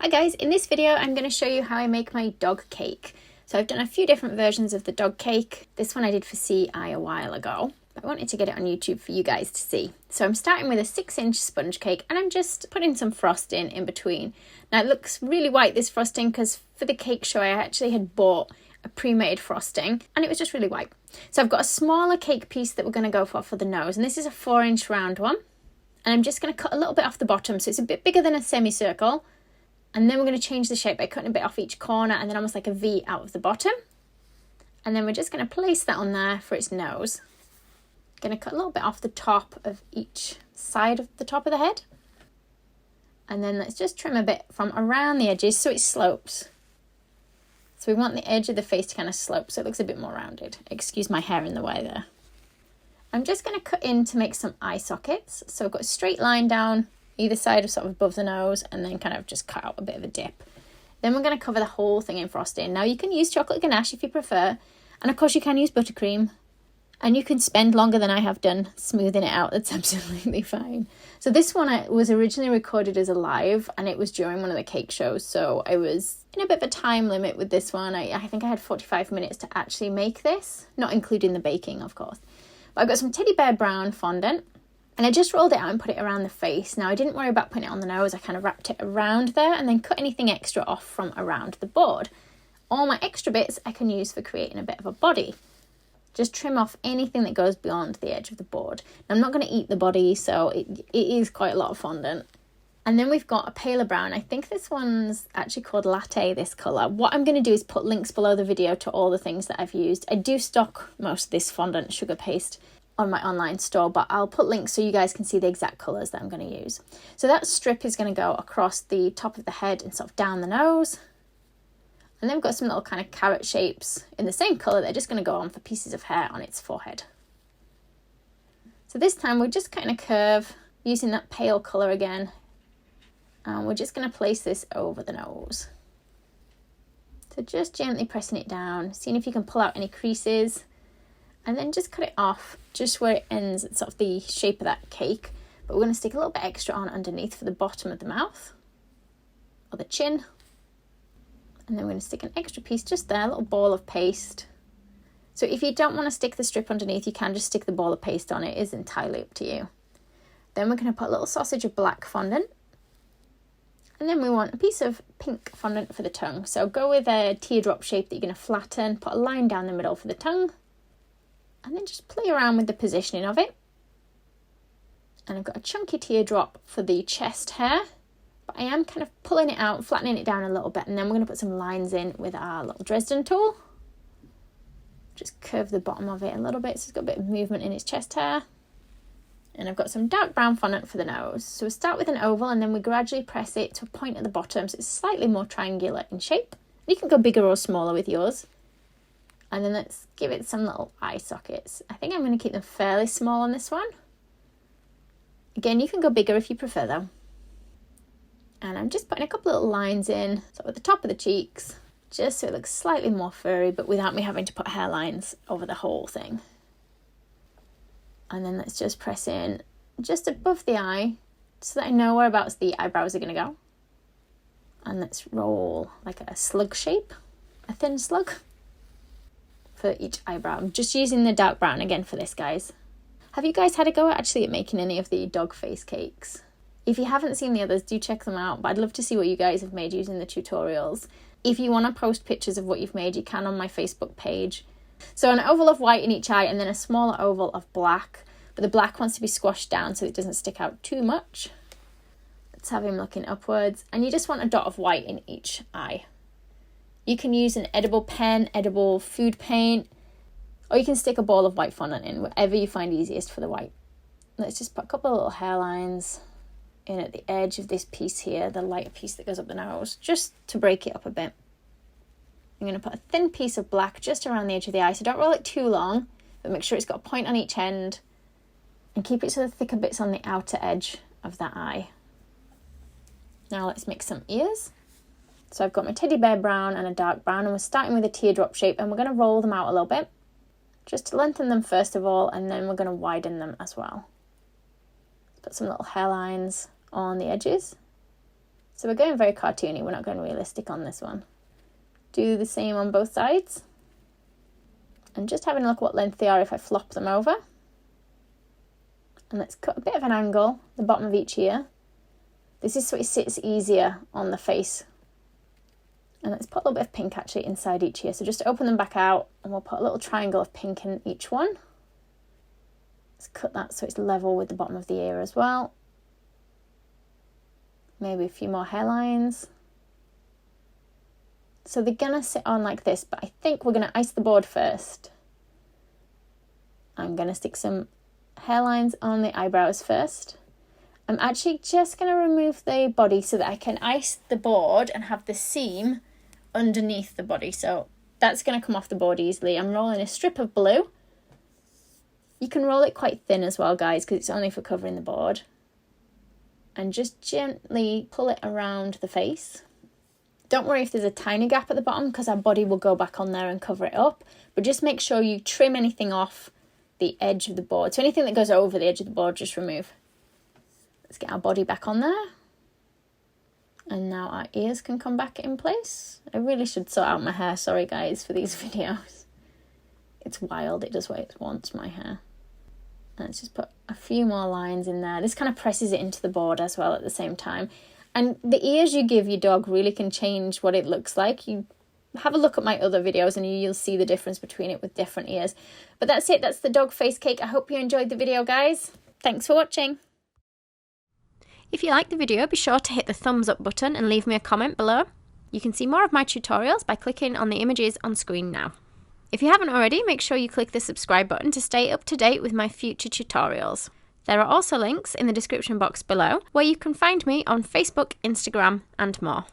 Hi guys, in this video I'm going to show you how I make my dog cake. So I've done a few different versions of the dog cake. This one I did for CI a while ago, but I wanted to get it on YouTube for you guys to see. So I'm starting with a 6-inch sponge cake and I'm just putting some frosting in between. Now it looks really white, this frosting, because for the cake show I actually had bought a pre-made frosting and it was just really white. So I've got a smaller cake piece that we're going to go for the nose, and this is a 4-inch round one. And I'm just going to cut a little bit off the bottom so it's a bit bigger than a semicircle. And then we're going to change the shape by cutting a bit off each corner and then almost like a V out of the bottom. And then we're just going to place that on there for its nose. Going to cut a little bit off the top of each side of the top of the head. And then let's just trim a bit from around the edges so it slopes. So we want the edge of the face to kind of slope so it looks a bit more rounded. Excuse my hair in the way there. I'm just going to cut in to make some eye sockets. So I've got a straight line down either side of sort of above the nose and then kind of just cut out a bit of a dip. Then we're going to cover the whole thing in frosting. Now you can use chocolate ganache if you prefer, and of course you can use buttercream, and you can spend longer than I have done smoothing it out. That's absolutely fine. So this one was originally recorded as a live and it was during one of the cake shows, so I was in a bit of a time limit with this one. I think I had 45 minutes to actually make this, not including the baking of course. But I've got some teddy bear brown fondant. And I just rolled it out and put it around the face. Now, I didn't worry about putting it on the nose. I kind of wrapped it around there and then cut anything extra off from around the board. All my extra bits I can use for creating a bit of a body. Just trim off anything that goes beyond the edge of the board. Now, I'm not going to eat the body, so it is quite a lot of fondant. And then we've got a paler brown. I think this one's actually called Latte, this colour. What I'm going to do is put links below the video to all the things that I've used. I do stock most of this fondant sugar paste on my online store, but I'll put links so you guys can see the exact colours that I'm going to use. So that strip is going to go across the top of the head and sort of down the nose. And then we've got some little kind of carrot shapes in the same colour. They're just going to go on for pieces of hair on its forehead. So this time we're just kind of curve using that pale colour again. And we're just going to place this over the nose. So just gently pressing it down, seeing if you can pull out any creases. And then just cut it off just where it ends at sort of the shape of that cake. But we're going to stick a little bit extra on underneath for the bottom of the mouth or the chin. And then we're going to stick an extra piece just there, a little ball of paste. So if you don't want to stick the strip underneath, you can just stick the ball of paste on. It is entirely up to you. Then we're going to put a little sausage of black fondant. And then we want a piece of pink fondant for the tongue. So go with a teardrop shape that you're going to flatten, put a line down the middle for the tongue. And then just play around with the positioning of it. And I've got a chunky teardrop for the chest hair. But I am kind of pulling it out, flattening it down a little bit. And then we're going to put some lines in with our little Dresden tool. Just curve the bottom of it a little bit so it's got a bit of movement in its chest hair. And I've got some dark brown fondant for the nose. So we start with an oval and then we gradually press it to a point at the bottom so it's slightly more triangular in shape. You can go bigger or smaller with yours. And then let's give it some little eye sockets. I think I'm going to keep them fairly small on this one. Again, you can go bigger if you prefer though. And I'm just putting a couple of little lines in, so at the top of the cheeks, just so it looks slightly more furry, but without me having to put hairlines over the whole thing. And then let's just press in just above the eye, so that I know whereabouts the eyebrows are going to go. And let's roll like a slug shape, a thin slug, for each eyebrow. I'm just using the dark brown again for this, guys. Have you guys had a go at making any of the dog face cakes? If you haven't seen the others, do check them out, but I'd love to see what you guys have made using the tutorials. If you want to post pictures of what you've made, you can on my Facebook page. So an oval of white in each eye and then a smaller oval of black, but the black wants to be squashed down so it doesn't stick out too much. Let's have him looking upwards, and you just want a dot of white in each eye. You can use an edible pen, edible food paint, or you can stick a ball of white fondant in, whatever you find easiest for the white. Let's just put a couple of little hairlines in at the edge of this piece here, the lighter piece that goes up the nose, just to break it up a bit. I'm going to put a thin piece of black just around the edge of the eye, so don't roll it too long, but make sure it's got a point on each end, and keep it so the thicker bit's on the outer edge of that eye. Now let's make some ears. So I've got my teddy bear brown and a dark brown, and we're starting with a teardrop shape, and we're going to roll them out a little bit, just to lengthen them first of all, and then we're going to widen them as well. Put some little hairlines on the edges. So we're going very cartoony, we're not going realistic on this one. Do the same on both sides. And just having a look what length they are if I flop them over. And let's cut a bit of an angle at the bottom of each ear. This is so it sits easier on the face. And let's put a little bit of pink actually inside each ear. So just open them back out and we'll put a little triangle of pink in each one. Let's cut that so it's level with the bottom of the ear as well. Maybe a few more hairlines. So they're going to sit on like this, but I think we're going to ice the board first. I'm going to stick some hairlines on the eyebrows first. I'm actually just going to remove the body so that I can ice the board and have the seam underneath the body. So that's going to come off the board easily. I'm rolling a strip of blue. You can roll it quite thin as well, guys, because it's only for covering the board. And just gently pull it around the face. Don't worry if there's a tiny gap at the bottom because our body will go back on there and cover it up. But just make sure you trim anything off the edge of the board. So anything that goes over the edge of the board, just remove. Let's get our body back on there. And now our ears can come back in place. I really should sort out my hair. Sorry, guys, for these videos. It's wild. It does what it wants, my hair. Let's just put a few more lines in there. This kind of presses it into the board as well at the same time. And the ears you give your dog really can change what it looks like. You have a look at my other videos and you'll see the difference between it with different ears. But that's it. That's the dog face cake. I hope you enjoyed the video, guys. Thanks for watching. If you liked the video, be sure to hit the thumbs up button and leave me a comment below. You can see more of my tutorials by clicking on the images on screen now. If you haven't already, make sure you click the subscribe button to stay up to date with my future tutorials. There are also links in the description box below where you can find me on Facebook, Instagram, and more.